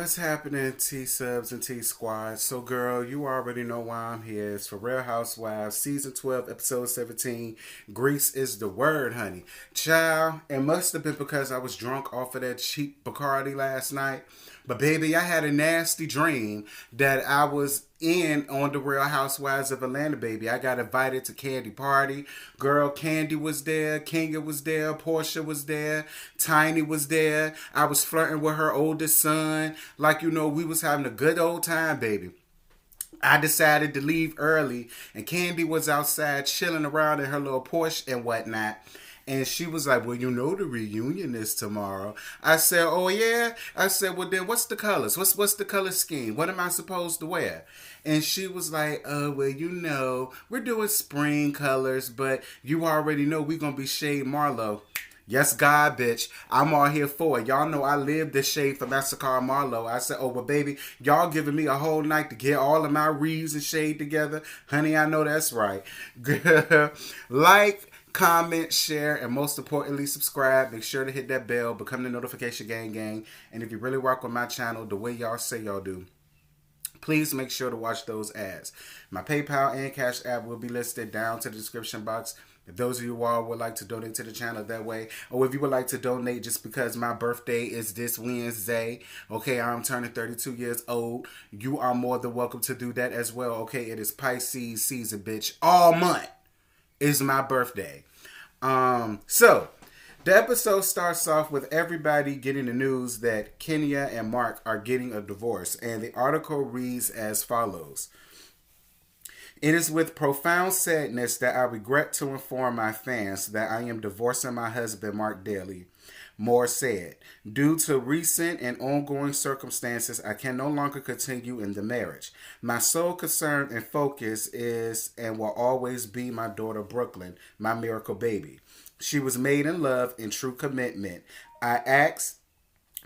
What's happening, T Subs and T Squad? So, girl, you already know why I'm here. It's for Real Housewives, Season 12, Episode 17. Grease is the word, honey. Child, it must have been because I was drunk off of that cheap Bacardi last night. But, baby, I had a nasty dream that I was in on the Real Housewives of Atlanta, baby. I got invited to Candy Party. Girl, Candy was there, Kinga was there, Portia was there, Tiny was there. I was flirting with her oldest son. Like, we was having a good old time, baby. I decided to leave early, and Candy was outside chilling around in her little Porsche and whatnot. And she was like, well, the reunion is tomorrow. I said, oh, yeah? I said, well, then what's the colors? What's the color scheme? What am I supposed to wear? And she was like, oh, well, we're doing spring colors, but you already know we're going to be Shade Marlowe. Yes, God, bitch. I'm all here for it. Y'all know I live this shade for Massacre Marlowe. I said, oh, but baby, y'all giving me a whole night to get all of my reeds and shade together. Honey, I know that's right. Like, comment, share, and most importantly, subscribe. Make sure to hit that bell. Become the notification gang. And if you really rock on my channel the way y'all say y'all do, please make sure to watch those ads. My PayPal and Cash App will be listed down to the description box. If those of you all would like to donate to the channel that way, or if you would like to donate just because my birthday is this Wednesday, okay, I'm turning 32 years old, you are more than welcome to do that as well, okay? It is Pisces season, bitch. All month is my birthday. So, the episode starts off with everybody getting the news that Kenya and Mark are getting a divorce, and the article reads as follows. It is with profound sadness that I regret to inform my fans that I am divorcing my husband, Mark Daly. Moore said, due to recent and ongoing circumstances, I can no longer continue in the marriage. My sole concern and focus is and will always be my daughter, Brooklyn, my miracle baby. She was made in love and true commitment. I ask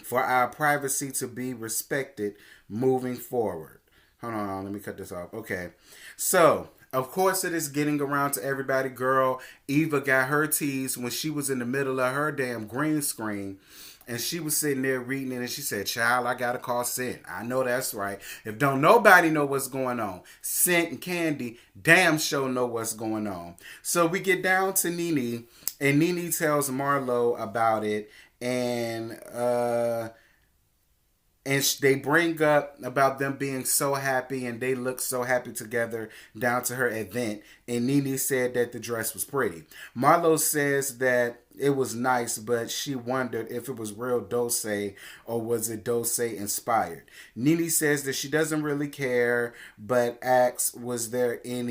for our privacy to be respected moving forward. Hold on, let me cut this off. Okay. So, of course it is getting around to everybody. Girl, Eva got her tease when she was in the middle of her damn green screen. And she was sitting there reading it and she said, child, I gotta call Scent. I know that's right. If don't nobody know what's going on, Scent and Candy damn sure know what's going on. So we get down to Nene, and Nene tells Marlo about it, and they bring up about them being so happy and they look so happy together down to her event. And Nene said that the dress was pretty. Marlo says that it was nice, but she wondered if it was real Dulce or was it Dulce inspired. Nene says that she doesn't really care, but asks, was they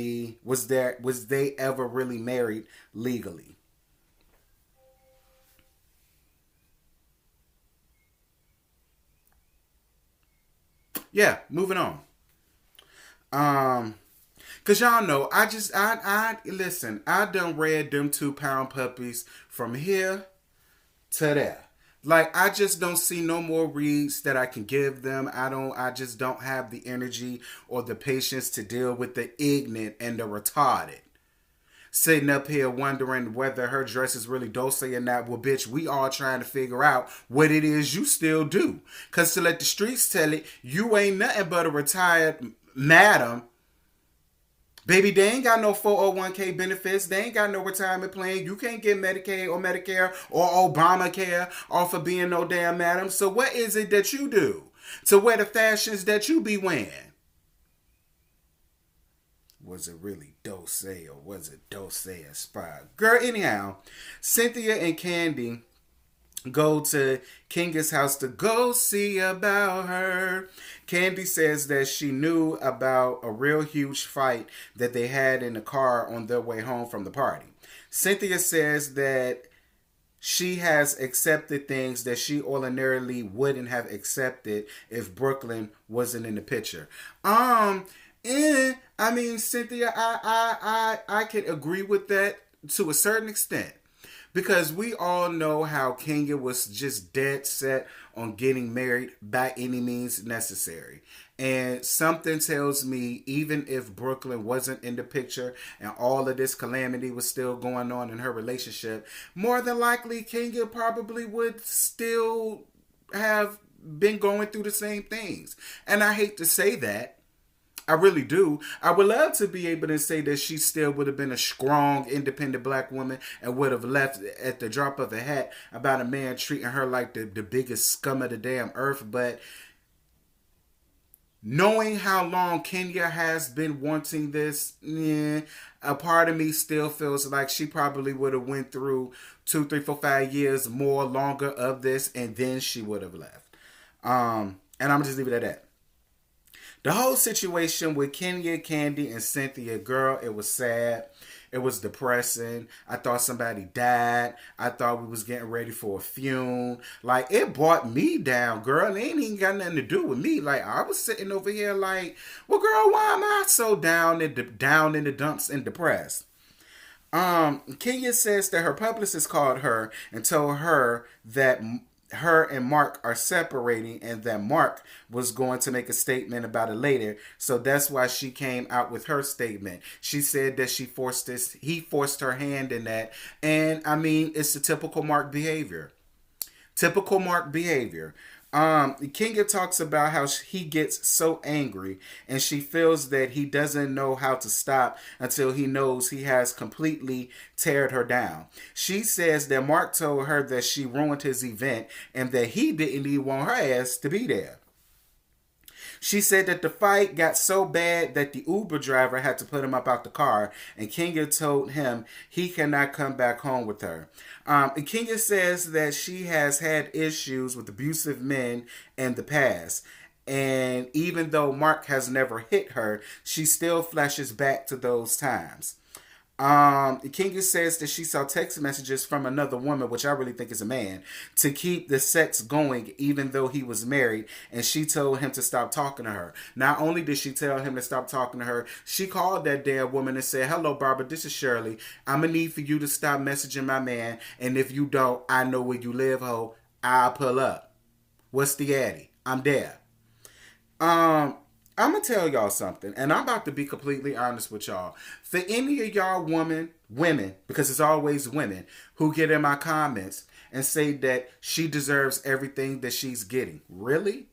ever really married legally? Yeah, moving on. Um, Cause y'all know, I listen. I done read them 2 pound puppies from here to there. Like I just don't see no more reads that I can give them. I just don't have the energy or the patience to deal with the ignorant and the retarded. Sitting up here wondering whether her dress is really dulce or not. Well, bitch, we all trying to figure out what it is you still do. Because to let the streets tell it, you ain't nothing but a retired madam. Baby, they ain't got no 401k benefits. They ain't got no retirement plan. You can't get Medicaid or Medicare or Obamacare off of being no damn madam. So what is it that you do to wear the fashions that you be wearing? Was it really Dulce or was it Dulce inspired? Girl, anyhow, Cynthia and Candy go to Kinga's house to go see about her. Candy says that she knew about a real huge fight that they had in the car on their way home from the party. Cynthia says that she has accepted things that she ordinarily wouldn't have accepted if Brooklyn wasn't in the picture. I mean, Cynthia, I can agree with that to a certain extent. Because we all know how Kenya was just dead set on getting married by any means necessary. And something tells me, even if Brooklyn wasn't in the picture and all of this calamity was still going on in her relationship, more than likely Kenya probably would still have been going through the same things. And I hate to say that. I really do. I would love to be able to say that she still would have been a strong, independent black woman and would have left at the drop of a hat about a man treating her like the biggest scum of the damn earth. But knowing how long Kenya has been wanting this, a part of me still feels like she probably would have went through 2, 3, 4, 5 years more longer of this, and then she would have left. And I'm gonna just leave it at that. The whole situation with Kenya, Candy, and Cynthia, girl, it was sad. It was depressing. I thought somebody died. I thought we was getting ready for a funeral. Like, it brought me down, girl. It ain't even got nothing to do with me. Like, I was sitting over here like, well, girl, why am I so down in the dumps and depressed? Kenya says that her publicist called her and told her that her and Mark are separating and that Mark was going to make a statement about it later. So that's why she came out with her statement. She said that he forced her hand in that. And I mean, it's the typical Mark behavior. Typical Mark behavior. Kenya talks about how he gets so angry and she feels that he doesn't know how to stop until he knows he has completely teared her down. She says that Mark told her that she ruined his event and that he didn't even want her ass to be there. She said that the fight got so bad that the Uber driver had to put him up out the car, and Kenya told him he cannot come back home with her. And Kenya says that she has had issues with abusive men in the past. And even though Mark has never hit her, she still flashes back to those times. Kenya says that she saw text messages from another woman, which I really think is a man, to keep the sex going even though he was married, and she told him to stop talking to her. Not only did she tell him to stop talking to her, she called that damn woman and said, "Hello, Barbara, this is Shirley. I'm gonna need for you to stop messaging my man, and if you don't, I know where you live, ho. I'll pull up. What's the addy? I'm there." I'm going to tell y'all something, and I'm about to be completely honest with y'all. For any of y'all women, because it's always women, who get in my comments and say that she deserves everything that she's getting. Really?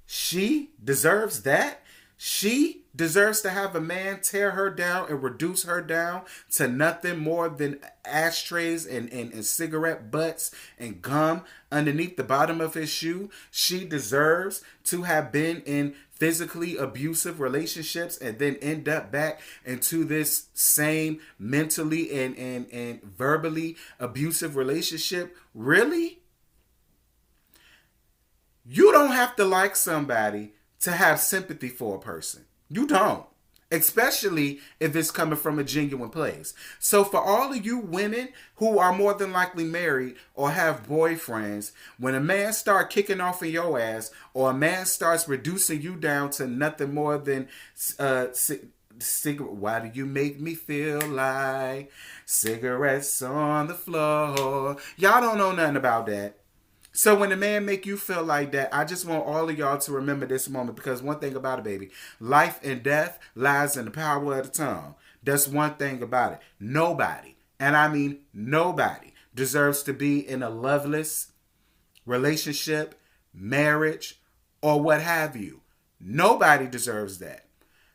She deserves that? She deserves to have a man tear her down and reduce her down to nothing more than ashtrays and cigarette butts and gum underneath the bottom of his shoe. She deserves to have been in physically abusive relationships and then end up back into this same mentally and verbally abusive relationship. Really? You don't have to like somebody to have sympathy for a person. You don't. Especially if it's coming from a genuine place. So for all of you women who are more than likely married or have boyfriends, when a man starts kicking off in your ass or a man starts reducing you down to nothing more than why do you make me feel like cigarettes on the floor? Y'all don't know nothing about that. So when a man make you feel like that, I just want all of y'all to remember this moment, because one thing about it, baby, life and death lies in the power of the tongue. That's one thing about it. Nobody, and I mean nobody, deserves to be in a loveless relationship, marriage, or what have you. Nobody deserves that.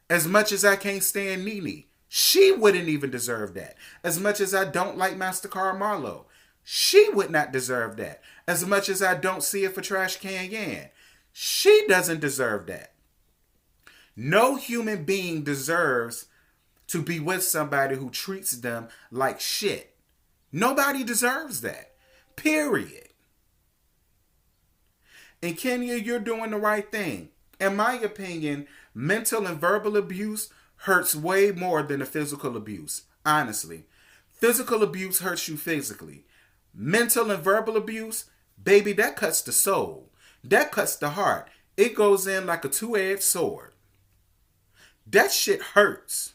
As much as I can't stand Nene, she wouldn't even deserve that. As much as I don't like Master Marlowe, she would not deserve that. As much as I don't see it for Trash Can Yan, she doesn't deserve that. No human being deserves to be with somebody who treats them like shit. Nobody deserves that. Period. And Kenya, you're doing the right thing. In my opinion, mental and verbal abuse hurts way more than the physical abuse. Honestly. Physical abuse hurts you physically. Mental and verbal abuse, baby, that cuts the soul. That cuts the heart. It goes in like a two-edged sword. That shit hurts.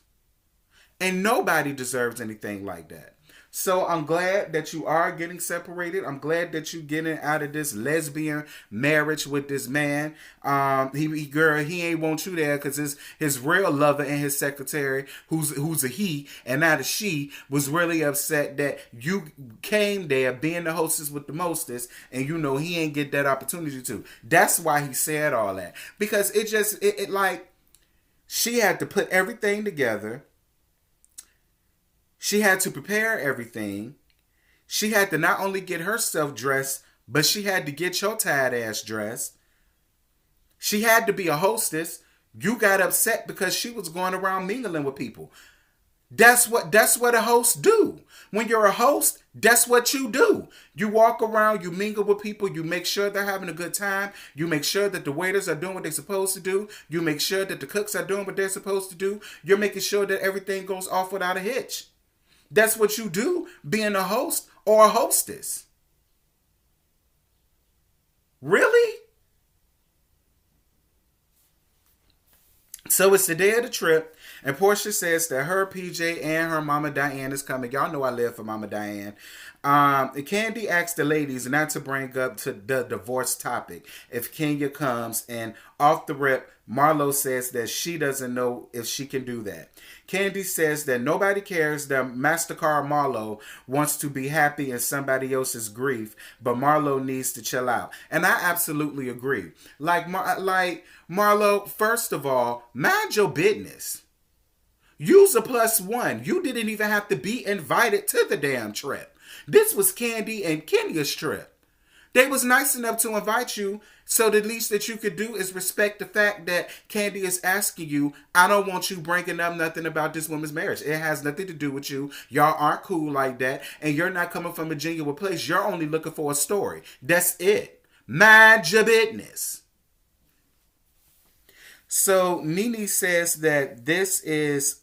And nobody deserves anything like that. So I'm glad that you are getting separated. I'm glad that you getting out of this lesbian marriage with this man. Girl, he ain't want you there because his real lover and his secretary, who's a he and not a she, was really upset that you came there being the hostess with the mostest, and you know he ain't get that opportunity to. That's why he said all that, because it like she had to put everything together. She had to prepare everything. She had to not only get herself dressed, but she had to get your tired ass dressed. She had to be a hostess. You got upset because she was going around mingling with people. That's what a host do. When you're a host, that's what you do. You walk around, you mingle with people, you make sure they're having a good time, you make sure that the waiters are doing what they're supposed to do, you make sure that the cooks are doing what they're supposed to do, you're making sure that everything goes off without a hitch. That's what you do being a host or a hostess. Really? So it's the day of the trip, and Portia says that her PJ and her mama Diane is coming. Y'all know I live for Mama Diane. Candy asks the ladies not to bring up to the divorce topic if Kenya comes, and off the rip, Marlo says that she doesn't know if she can do that. Candy says that nobody cares that MasterCard Marlo wants to be happy in somebody else's grief, but Marlo needs to chill out. And I absolutely agree. Like Marlo, first of all, mind your business. Use a +1. You didn't even have to be invited to the damn trip. This was Candy and Kenya's trip. They was nice enough to invite you, so the least that you could do is respect the fact that Candy is asking you, I don't want you bringing up nothing about this woman's marriage. It has nothing to do with you. Y'all aren't cool like that, and you're not coming from a genuine place. You're only looking for a story. That's it. Mind your business. So Nene says that this is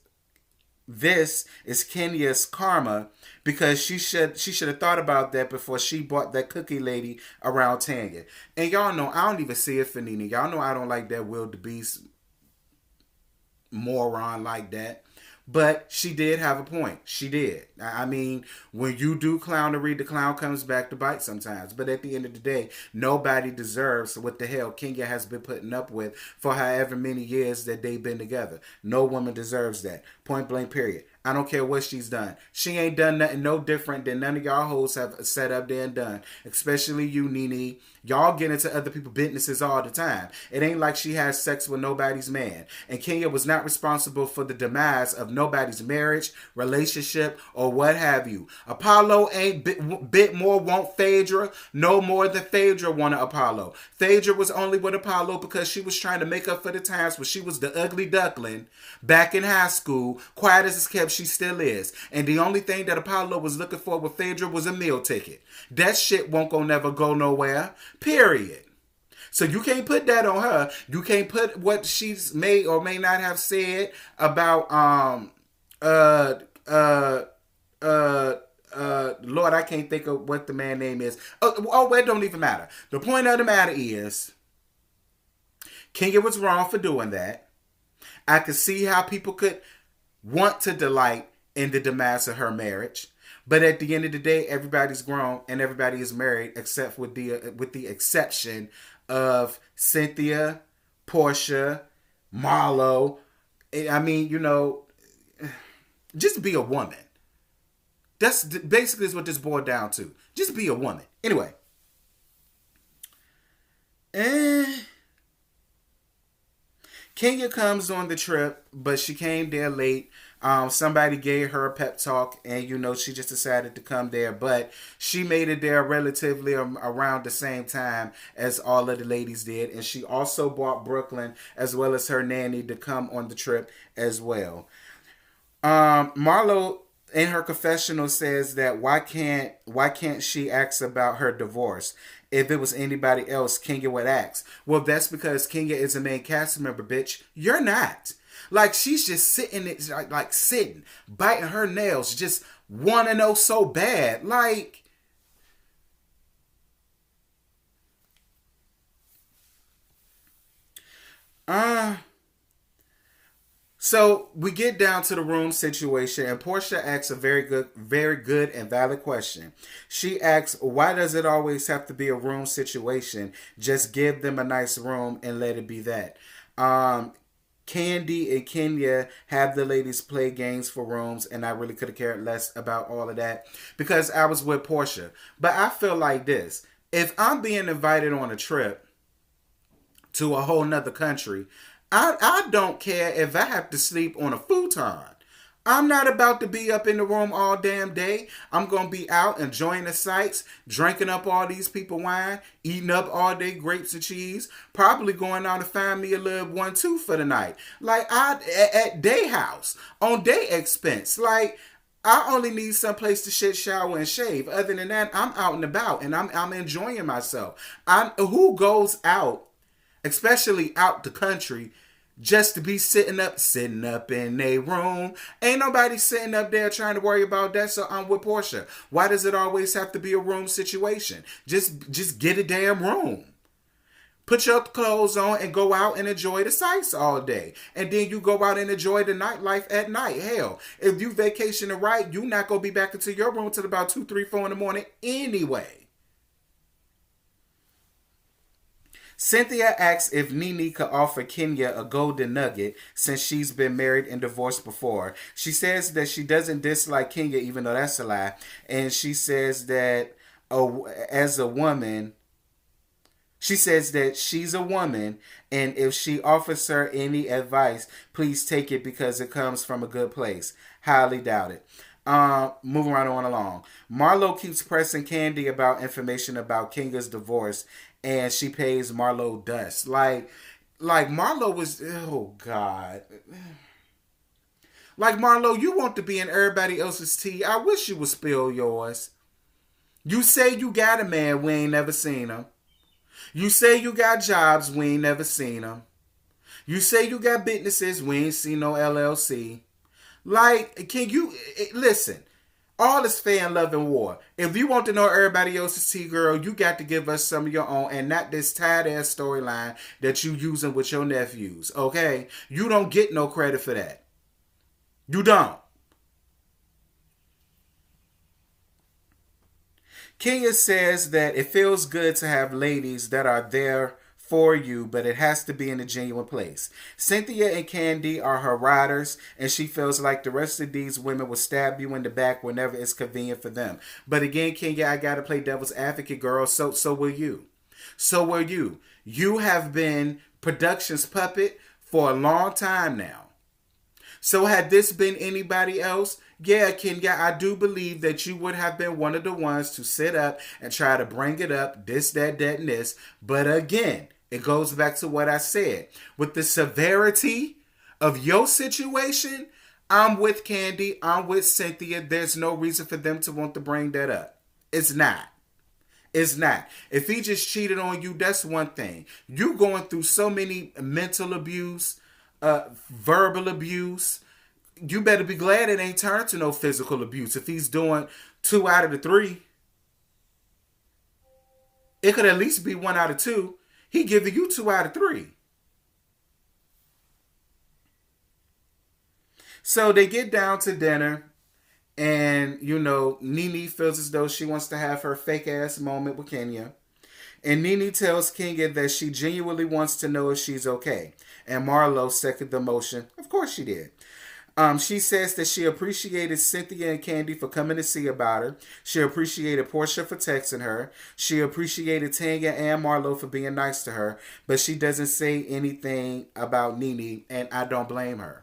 Kenya's karma, because she should have thought about that before she bought that cookie lady around Tanya. And y'all know I don't even see it for Nene. Y'all know I don't like that wildebeest moron like that. But she did have a point. She did. I mean, when you do clownery, the clown comes back to bite sometimes. But at the end of the day, nobody deserves what the hell Kenya has been putting up with for however many years that they've been together. No woman deserves that. Point blank, period. I don't care what she's done. She ain't done nothing no different than none of y'all hoes have set up there and done. Especially you, Nene. Y'all get into other people's businesses all the time. It ain't like she has sex with nobody's man. And Kenya was not responsible for the demise of nobody's marriage, relationship, or what have you. Apollo ain't bit more want Phaedra, no more than Phaedra wanted Apollo. Phaedra was only with Apollo because she was trying to make up for the times when she was the ugly duckling back in high school. Quiet as it's kept, she still is. And the only thing that Apollo was looking for with Phaedra was a meal ticket. That shit won't never go nowhere. Period. So you can't put that on her. You can't put what she's may or may not have said about Lord, I can't think of what the man name is. Well, it don't even matter. The point of the matter is, Kenya was wrong for doing that. I could see how people could want to delight in the demise of her marriage. But at the end of the day, everybody's grown and everybody is married, except with the exception of Cynthia, Portia, Marlo. I mean, you know, just be a woman. That's basically is what this boiled down to. Just be a woman. Anyway. Kenya comes on the trip, but she came there late. Somebody gave her a pep talk, and you know she just decided to come there. But she made it there relatively around the same time as all of the ladies did, and she also brought Brooklyn as well as her nanny to come on the trip as well. Marlo in her confessional says that why can't she ask about her divorce? If it was anybody else, Kenya would ask. Well, that's because Kenya is a main cast member, bitch. You're not. Like, she's just sitting, sitting, biting her nails, just want to know so bad. Like, So we get down to the room situation, and Portia asks a very good and valid question. She asks, "Why does it always have to be a room situation? Just give them a nice room and let it be that." Candy and Kenya have the ladies play games for rooms, and I really could have cared less about all of that because I was with Portia. But I feel like this: if I'm being invited on a trip to a whole nother country, I don't care if I have to sleep on a futon. I'm not about to be up in the room all damn day. I'm going to be out enjoying the sights, drinking up all these people wine, eating up all day grapes and cheese, probably going out to find me a little 1-2 for the night. Like at day house, on day expense. Like I only need some place to shit, shower, and shave. Other than that, I'm out and about and I'm enjoying myself. Who goes out, especially out the country, just to be sitting up in a room? Ain't nobody sitting up there trying to worry about that. So I'm with Portia. Why does it always have to be a room situation? Just get a damn room. Put your clothes on and go out and enjoy the sights all day. And then you go out and enjoy the nightlife at night. Hell, if you vacation to right, you not going to be back into your room till about 2, 3, 4 in the morning anyway. Cynthia asks if Nene could offer Kenya a golden nugget since she's been married and divorced before. She says that she doesn't dislike Kenya, even though that's a lie. And she says that as a woman, she says that she's a woman, and if she offers her any advice, please take it because it comes from a good place. Highly doubt it. Moving right on along. Marlo keeps pressing Candy about information about Kenya's divorce, and she pays Marlo dust. Like Marlo was, oh God. Like, Marlo, you want to be in everybody else's tea. I wish you would spill yours. You say you got a man, we ain't never seen him. You say you got jobs, we ain't never seen them. You say you got businesses, we ain't seen no LLC. Like, can you, listen, all is fair in love and war. If you want to know everybody else's tea, girl, you got to give us some of your own and not this tired-ass storyline that you using with your nephews, okay? You don't get no credit for that. You don't. Kenya says that it feels good to have ladies that are there for you, but it has to be in a genuine place. Cynthia and Candy are her riders, and she feels like the rest of these women will stab you in the back whenever it's convenient for them. But again, Kenya, I gotta play devil's advocate, girl. So will you. So will you. You have been production's puppet for a long time now. So had this been anybody else, yeah, Kenya, I do believe that you would have been one of the ones to sit up and try to bring it up, this, that, and this. But again, it goes back to what I said. With the severity of your situation, I'm with Candy, I'm with Cynthia. There's no reason for them to want to bring that up. It's not. It's not. If he just cheated on you, that's one thing. You going through so many mental abuse, verbal abuse. You better be glad it ain't turned to no physical abuse. If he's doing 2 out of the 3, it could at least be 1 out of 2. He giving you 2 out of 3. So they get down to dinner, and Nene feels as though she wants to have her fake ass moment with Kenya. And Nene tells Kenya that she genuinely wants to know if she's okay. And Marlo seconded the motion. Of course she did. She says that she appreciated Cynthia and Candy for coming to see about her. She appreciated Portia for texting her. She appreciated Tanya and Marlo for being nice to her. But she doesn't say anything about Nene, and I don't blame her.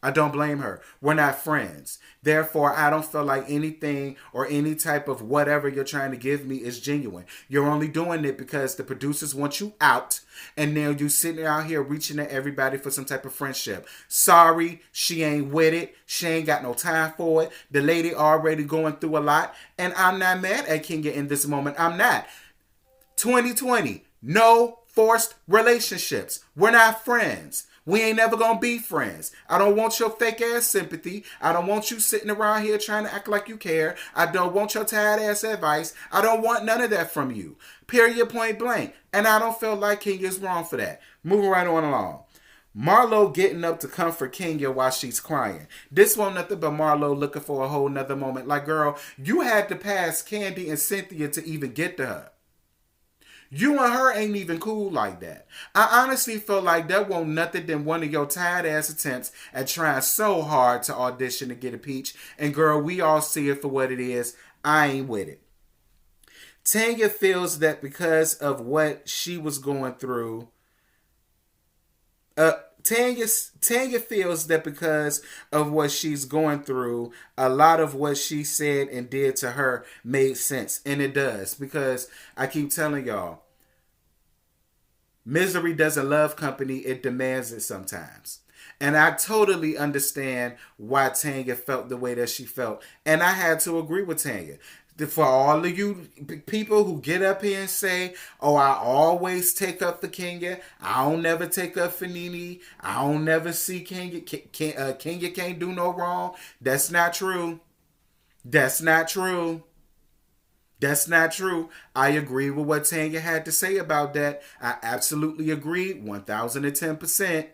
I don't blame her. We're not friends. Therefore, I don't feel like anything or any type of whatever you're trying to give me is genuine. You're only doing it because the producers want you out, and now you sitting out here reaching at everybody for some type of friendship. Sorry, she ain't with it. She ain't got no time for it. The lady already going through a lot, and I'm not mad at Kenya in this moment. I'm not. 2020, no forced relationships. We're not friends. We ain't never gonna be friends. I don't want your fake ass sympathy. I don't want you sitting around here trying to act like you care. I don't want your tired ass advice. I don't want none of that from you. Period, point blank. And I don't feel like Kenya's wrong for that. Moving right on along. Marlo getting up to comfort Kenya while she's crying. This won't nothing but Marlo looking for a whole nother moment. Like, girl, you had to pass Candy and Cynthia to even get to her. You and her ain't even cool like that. I honestly feel like that won't nothing than one of your tired ass attempts at trying so hard to audition to get a peach. And girl, we all see it for what it is. I ain't with it. Tanya feels that because of what she was going through, Tanya feels that because of what she's going through, a lot of what she said and did to her made sense. And it does. Because I keep telling y'all, misery doesn't love company. It demands it sometimes. And I totally understand why Tanya felt the way that she felt. And I had to agree with Tanya. For all of you people who get up here and say, oh, I always take up for Kenya. I don't never take up for Nene. I don't never see Kenya. Kenya can't do no wrong. That's not true. That's not true. That's not true. I agree with what Tanya had to say about that. I absolutely agree. 1010%.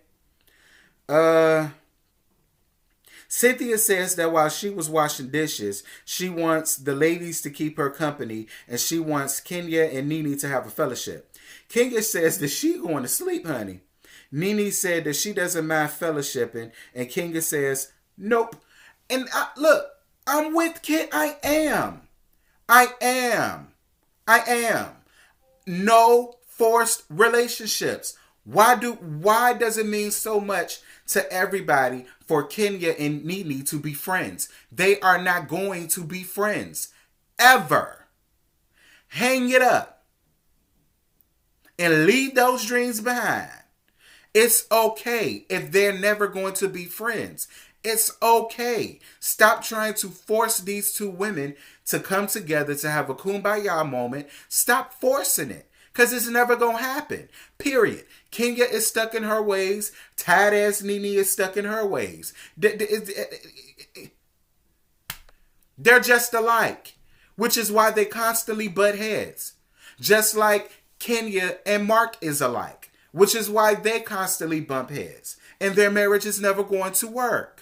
Cynthia says that while she was washing dishes, she wants the ladies to keep her company and she wants Kenya and Nene to have a fellowship. Kenya says that she going to sleep, honey. Nene said that she doesn't mind fellowshipping and Kenya says, nope. And look, I'm with Kid. I am. No forced relationships. Why does it mean so much to everybody for Kenya and Nene to be friends? They are not going to be friends. Ever. Hang it up. And leave those dreams behind. It's okay if they're never going to be friends. It's okay. Stop trying to force these two women to come together to have a kumbaya moment. Stop forcing it. Because it's never going to happen. Period. Kenya is stuck in her ways. Tired ass Nene is stuck in her ways. They're just alike. Which is why they constantly butt heads. Just like Kenya and Mark is alike. Which is why they constantly bump heads. And their marriage is never going to work.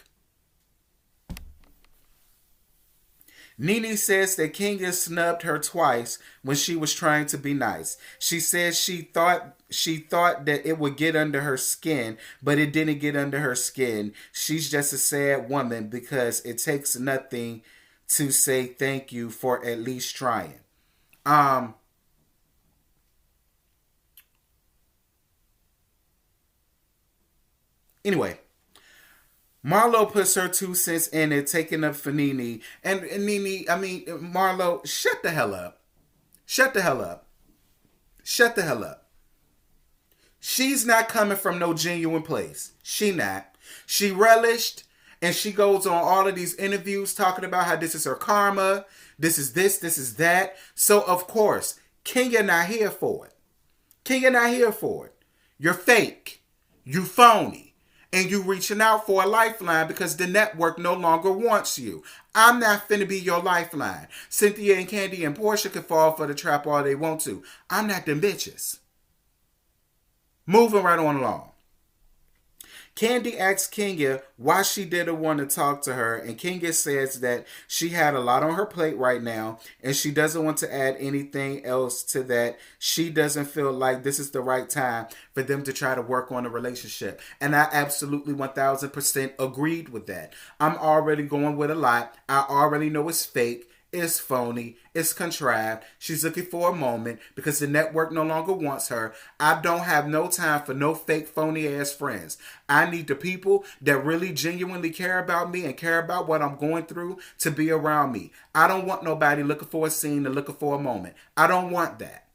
Nene says that Kenya snubbed her twice when she was trying to be nice. She says she thought that it would get under her skin, but it didn't get under her skin. She's just a sad woman because it takes nothing to say thank you for at least trying. Anyway. Marlo puts her 2 cents in it, taking up for Nene. And Marlo, shut the hell up. Shut the hell up. Shut the hell up. She's not coming from no genuine place. She not. She relished, and she goes on all of these interviews talking about how this is her karma. This is this is that. So, of course, Kenya not here for it. Kenya not here for it. You're fake. You phony. And you reaching out for a lifeline because the network no longer wants you. I'm not finna be your lifeline. Cynthia and Candy and Portia can fall for the trap all they want to. I'm not them bitches. Moving right on along. Candy asks Kenya why she didn't want to talk to her, and Kenya says that she had a lot on her plate right now, and she doesn't want to add anything else to that. She doesn't feel like this is the right time for them to try to work on a relationship. And I absolutely 1000% agreed with that. I'm already going with a lot. I already know it's fake. It's phony. It's contrived. She's looking for a moment because the network no longer wants her. I don't have no time for no fake phony ass friends. I need the people that really genuinely care about me and care about what I'm going through to be around me. I don't want nobody looking for a scene and looking for a moment. I don't want that.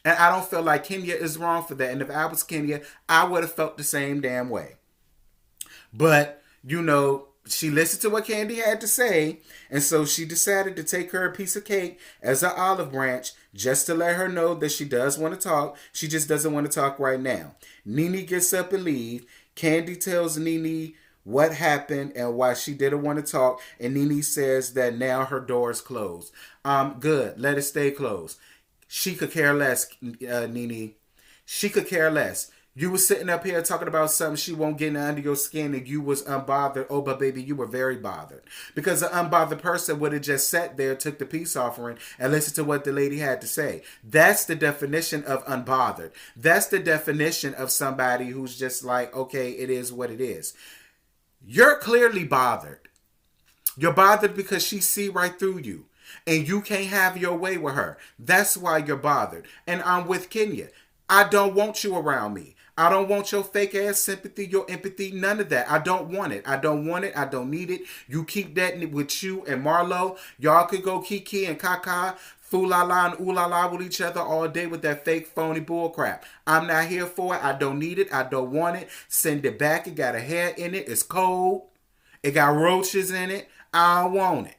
And I don't feel like Kenya is wrong for that. And if I was Kenya, I would have felt the same damn way. But, she listened to what Candy had to say, and so she decided to take her a piece of cake as an olive branch just to let her know that she does want to talk. She just doesn't want to talk right now. Nene gets up and leaves. Candy tells Nene what happened and why she didn't want to talk, and Nene says that now her door is closed. Good. Let it stay closed. She could care less, Nene. She could care less. You was sitting up here talking about something she won't get under your skin and you was unbothered. Oh, but baby, you were very bothered. Because the unbothered person would have just sat there, took the peace offering, and listened to what the lady had to say. That's the definition of unbothered. That's the definition of somebody who's just like, okay, it is what it is. You're clearly bothered. You're bothered because she see right through you. And you can't have your way with her. That's why you're bothered. And I'm with Kenya. I don't want you around me. I don't want your fake ass sympathy, your empathy, none of that. I don't want it. I don't want it. I don't need it. You keep that with you and Marlo. Y'all could go kiki and kaka, foo-la-la and ooh-la-la with each other all day with that fake phony bull crap. I'm not here for it. I don't need it. I don't want it. Send it back. It got a hair in it. It's cold. It got roaches in it. I don't want it.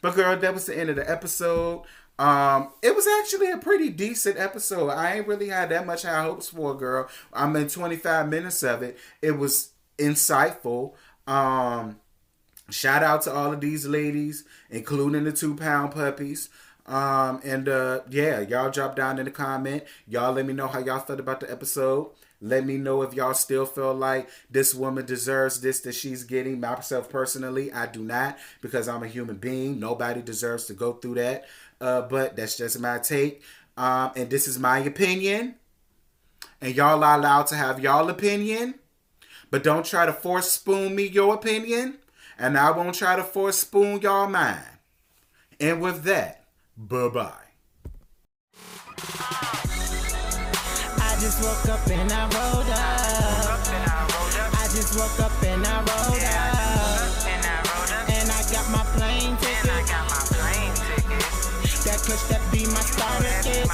But girl, that was the end of the episode. It was actually a pretty decent episode. I ain't really had that much high hopes for, girl. I'm in 25 minutes of it. It was insightful. Shout out to all of these ladies, including the 2-pound puppies. Yeah, y'all drop down in the comment. Y'all let me know how y'all felt about the episode. Let me know if y'all still feel like this woman deserves this that she's getting. Myself personally, I do not, because I'm a human being. Nobody deserves to go through that. But that's just my take. And this is my opinion. And y'all are allowed to have y'all opinion. But don't try to force spoon me your opinion. And I won't try to force spoon y'all mine. And with that, bye-bye. I just woke up and I rolled up. I just woke up and I rolled up. And I got my plane ticket. That kush, that be my starter kit.